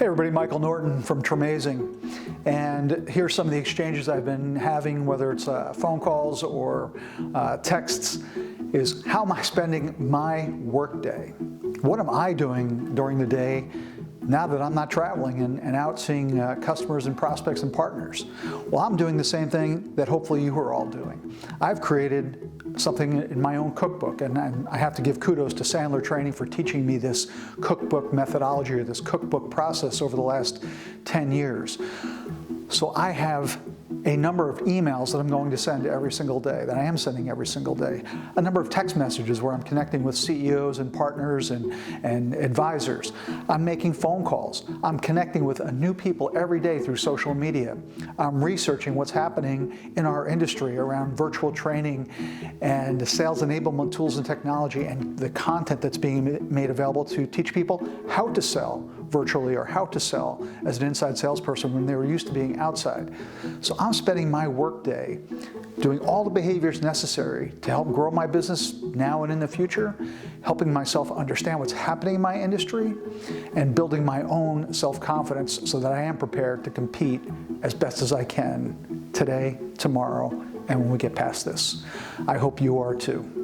Hey everybody, Michael Norton from Tramazing, and here's some of the exchanges I've been having, whether it's phone calls or texts, is how am I spending my work day? What am I doing during the day now that I'm not traveling and out seeing customers and prospects and partners? Well, I'm doing the same thing that hopefully you are all doing. I've created something in my own cookbook, and I have to give kudos to Sandler Training for teaching me this cookbook methodology or this cookbook process over the last 10 years. So I have a number of emails that I'm going to send every single day, that I am sending every single day. A number of text messages where I'm connecting with CEOs and partners and advisors. I'm making phone calls. I'm connecting with new people every day through social media. I'm researching what's happening in our industry around virtual training and the sales enablement tools and technology and the content that's being made available to teach people how to sell virtually or how to sell as an inside salesperson when they were used to being outside. So I'm spending my workday doing all the behaviors necessary to help grow my business now and in the future, helping myself understand what's happening in my industry, and building my own self-confidence so that I am prepared to compete as best as I can today, tomorrow, and when we get past this. I hope you are too.